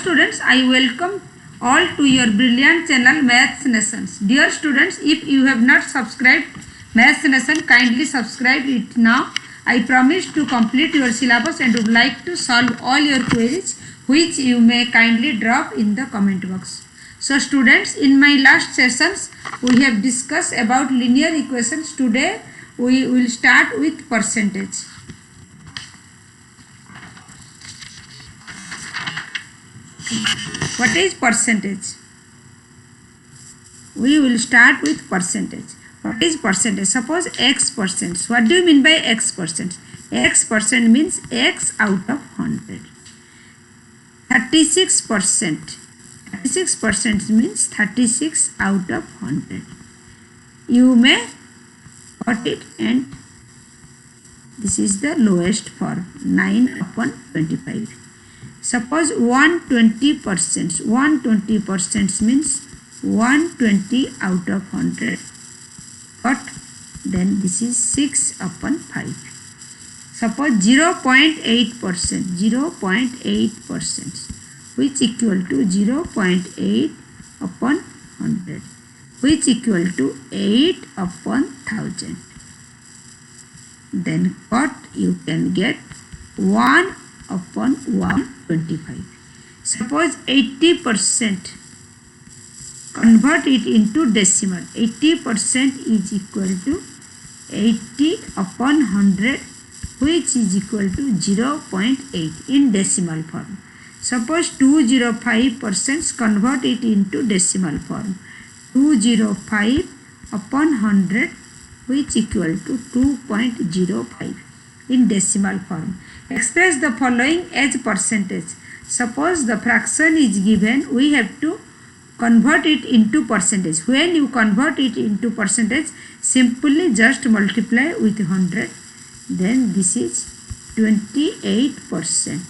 students, I welcome all to your brilliant channel Maths Nations. Dear students, if you have not subscribed Maths Nation, kindly subscribe it now. I promise to complete your syllabus and would like to solve all your queries which you may kindly drop in the comment box. So students, in my last sessions we have discussed about linear equations. Today we will start with percentage. What is percentage? We will start with percentage. What is percentage? Suppose x percent. What do you mean by x percent? X percent means x out of 100. 36%. 36% means 36 out of 100. You may got it, and this is the lowest form, 9 upon 25. Suppose 120%. 120% means 120 out of 100. But then this is 6 upon 5. Suppose 0.8%. 0.8%, which equal to 0.8 upon 100, which equal to 8 upon 1000. Then what you can get? 1 upon 125. Suppose 80%. Convert it into decimal. 80% is equal to 80 upon 100, which is equal to 0.8 in decimal form. Suppose 205%, convert it into decimal form. 205 upon 100, which equal to 2.05 in decimal form. Express the following as percentage. Suppose the fraction is given, we have to convert it into percentage. When you convert it into percentage, simply just multiply with 100. Then this is 28%.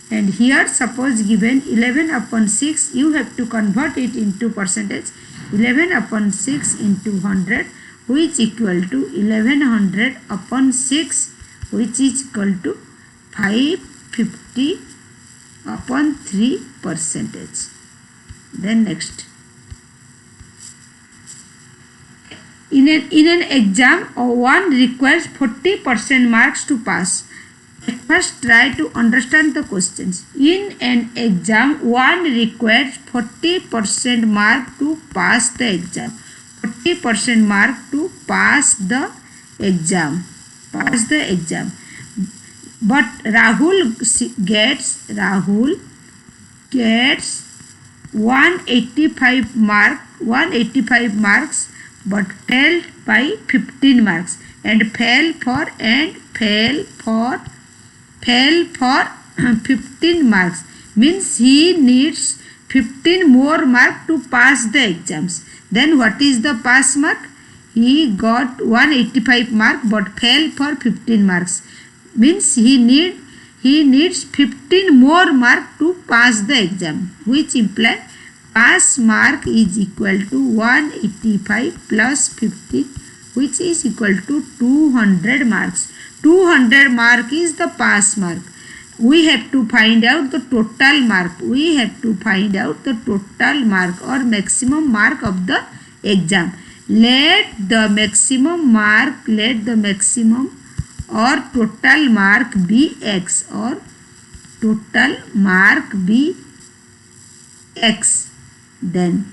And here suppose given 11 upon 6, you have to convert it into percentage. 11 upon 6 into 100, which equal to 1100 upon 6, which is equal to 550 upon 3%. Then next, in an exam, one requires 40% marks to pass. First try to understand the questions. In an exam, one requires 40% mark to pass the exam. 40% mark to pass the exam. Pass the exam. But Rahul gets 185 marks, but failed by 15 marks, and fail for 15 marks, means he needs 15 more mark to pass the exams. Then what is the pass mark? He got 185 mark but fail for 15 marks, means he needs 15 more mark to pass the exam, which imply pass mark is equal to 185 plus 15, which is equal to 200 marks. 200 mark is the pass mark. We have to find out the total mark. We have to find out the total mark or maximum mark of the exam. Let the maximum or total mark be x, or total mark be x. Then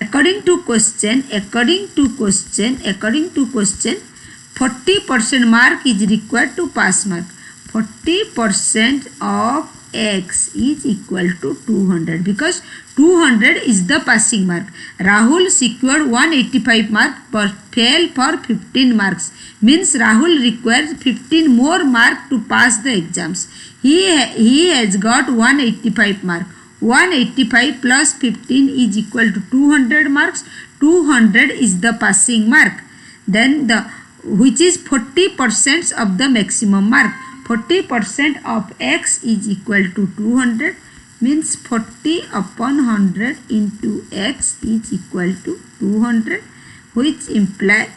according to question 40% mark is required to pass mark. 40% of x is equal to 200, because 200 is the passing mark. Rahul secured 185 mark but failed for 15 marks, means Rahul requires 15 more mark to pass the exams. He has got 185 mark. 185 plus 15 is equal to 200 marks. 200 is the passing mark. Then which is 40% of the maximum mark. 40% of x is equal to 200, means 40 upon 100 into x is equal to 200, which imply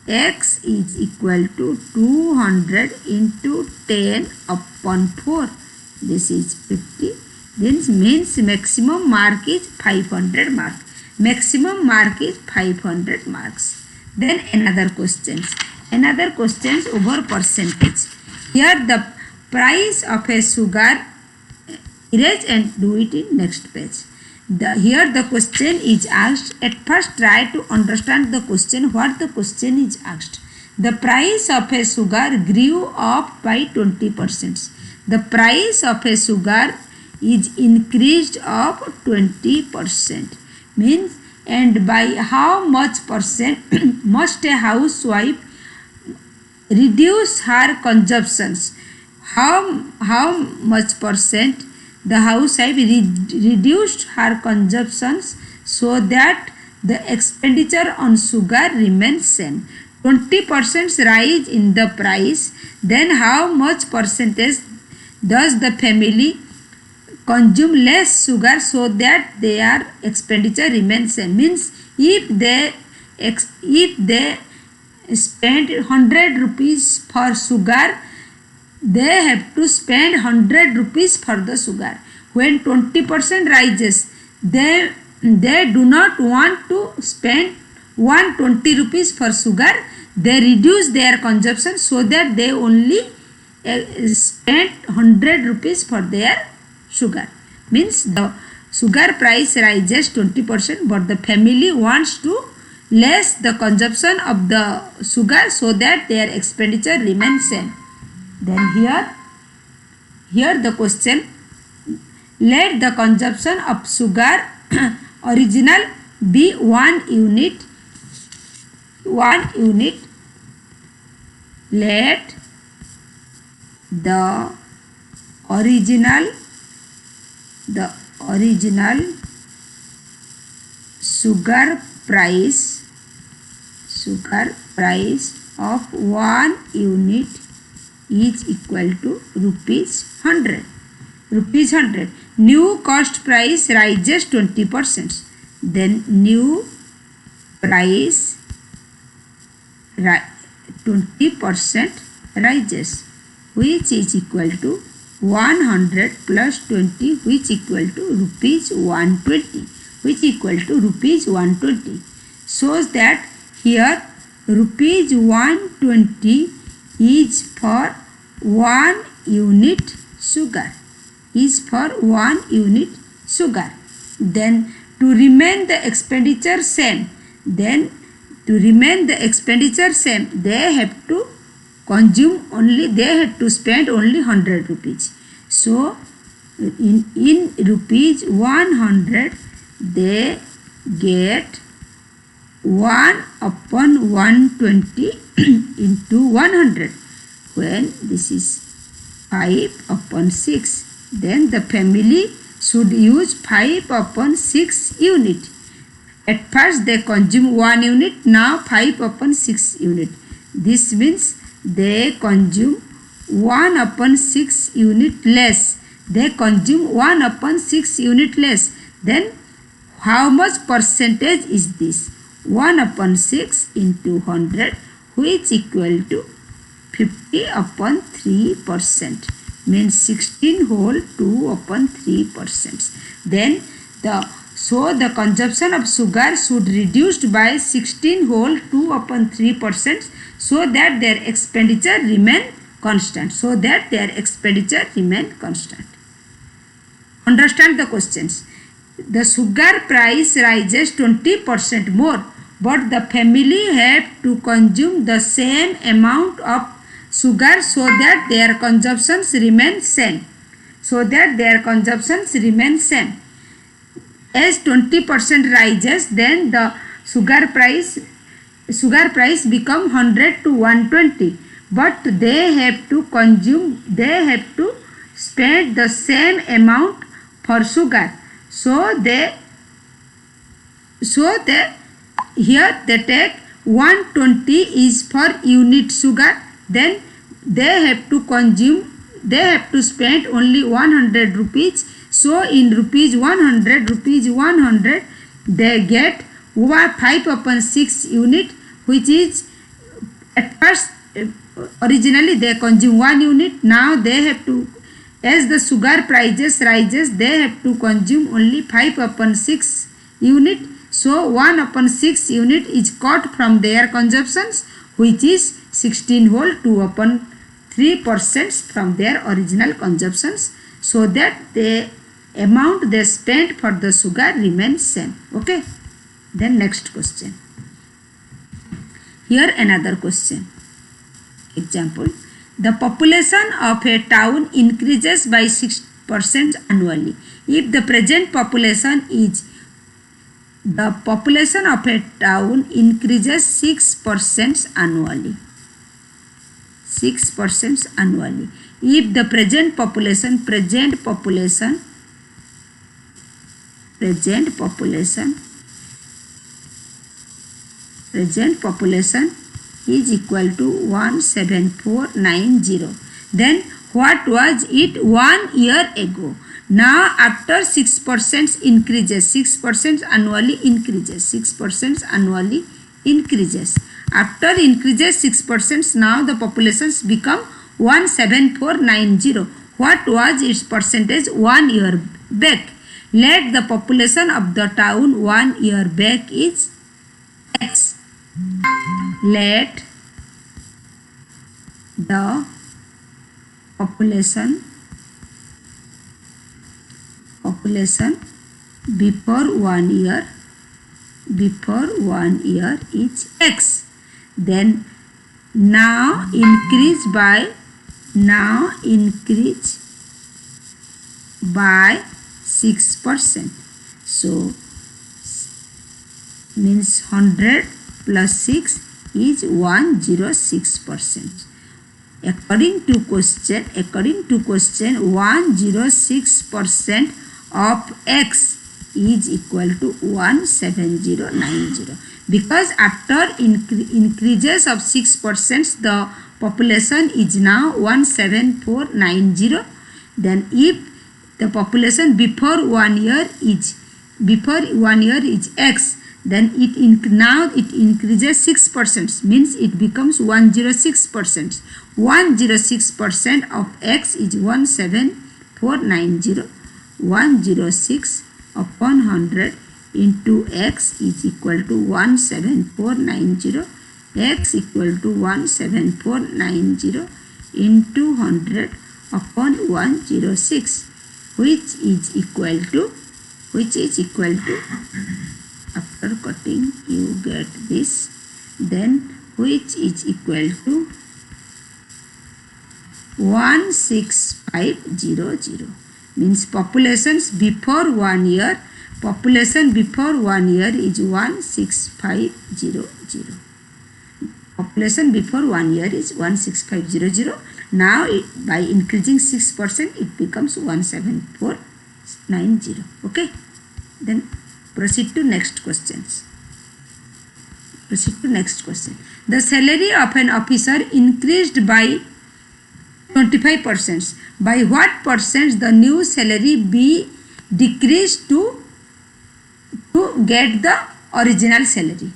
x is equal to 200 into 10 upon 4. This is 50. This means maximum mark is 500 mark. Maximum mark is 500 marks. Then another questions. Another questions over percentage. Here the price of a sugar, erase and do it in next page. Here the question is asked. At first try to understand the question, what the question is asked. The price of a sugar grew up by 20%. The price of a sugar is increased up 20%. Means, and by how much percent must a housewife reduce her consumptions? How much percent the housewife reduced her consumptions so that the expenditure on sugar remains same. 20% rise in the price, then how much percentage does the family consume less sugar so that their expenditure remains same? Means if they spend 100 rupees for sugar, they have to spend 100 rupees for the sugar. When 20% rises, they do not want to spend 120 rupees for sugar. They reduce their consumption so that they only spend 100 rupees for their sugar. Means the sugar price rises 20%, but the family wants to less the consumption of the sugar so that their expenditure remains same. Then here the question, let the consumption of sugar original be 1 unit. Let the original sugar price of 1 unit is equal to rupees 100. New cost price rises 20%. Then new price 20% rises, which is equal to 100 plus 20, which equal to rupees 120, which equal to rupees 120. Shows that here rupees 120 is for 1 unit sugar. Then to remain the expenditure same, they have to consume only, they have to spend only 100 rupees. So in rupees 100 they get 1 upon 120 into 100. When this is 5 upon 6, then the family should use 5 upon 6 unit. At first they consume 1 unit, now 5 upon 6 unit. This means they consume 1 upon 6 unit less. Then how much percentage is this? 1 upon 6 into 100, which equal to 50 upon 3%. Means 16 whole 2 upon 3%. Then the consumption of sugar should reduced by 16 whole 2 upon 3% so that their expenditure remain constant. Understand the questions. The sugar price rises 20% more, but the family have to consume the same amount of sugar so that their consumptions remain same. As 20% rises, then the sugar price become 100 to 120, but they have to spend the same amount for sugar. So here they take 120 is for unit sugar, then they have to spend only 100 rupees. So in rupees 100 they get 5 upon 6 unit, which is at first originally they consume 1 unit, now they have to As the sugar prices rises, they have to consume only 5/6 unit. So 1/6 unit is cut from their consumptions, which is 16 whole 2/3% from their original consumptions, so that the amount they spent for the sugar remains same. Okay. Then next question. Here another question. Example. The population of a town increases by 6% annually. If the present population is the population of a town increases 6% annually. 6% annually. If the present population is equal to 17490, then what was it 1 year ago? Now after 6% increases, 6% annually increases. After increases 6%, now the populations become 17490. What was its percentage 1 year back? Let the population of the town 1 year back is X. Let the population before 1 year is X. Then now increase by 6%. So means 100 plus 6 is 106%. According to question 106% of X is equal to 17090. Because after increases of 6%, the population is now 17490. Then if the population before 1 year is X, then now it increases 6%, means it becomes 106%. 106% of X is 17490. 106 upon 100 into X is equal to 17490. X equal to 17490 into 100 upon 106, which is equal to after cutting you get this, then which is equal to 16500. Means populations before 1 year is 16500. Population before 1 year is 16500. Now by increasing 6% it becomes 17490. Okay. Then proceed to next question. The salary of an officer increased by 25%. By what percent the new salary be decreased to get the original salary?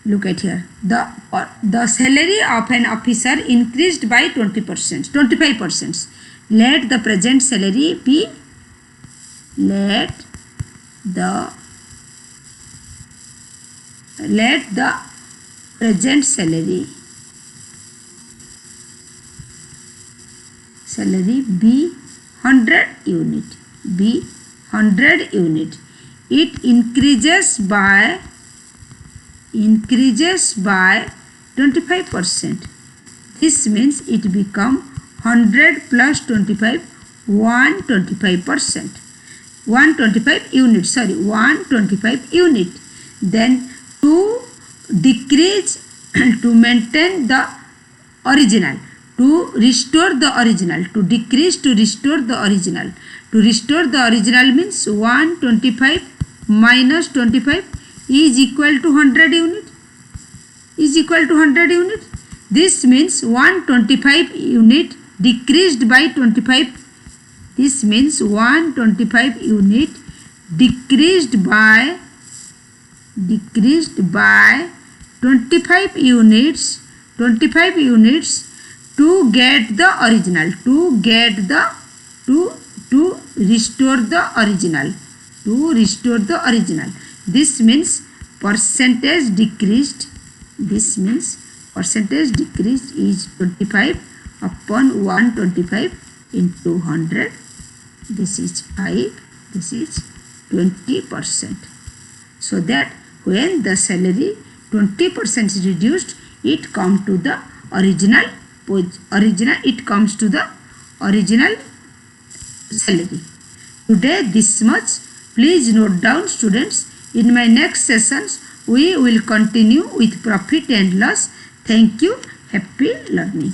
Look at here. The salary of an officer increased by 25%. Let the present salary be present salary be 100 unit. It increases by 25%. This means it become 100 plus 25, 125%. 125 unit. Then to decrease to maintain the original, to restore the original, to decrease to restore the original. To restore the original means 125 minus 25 is equal to 100 unit. This means 125 unit decreased by 25. This means 125 unit decreased by 25 units to get the original, to get the to restore the original, to restore the original. This means percentage decreased, this means percentage decreased is 25 upon 125 into 100. This is 5, this is 20%. So that when the salary 20% is reduced, it comes to the original, it comes to the original salary. Today this much. Please note down, students. In my next sessions we will continue with profit and loss. Thank you. Happy learning.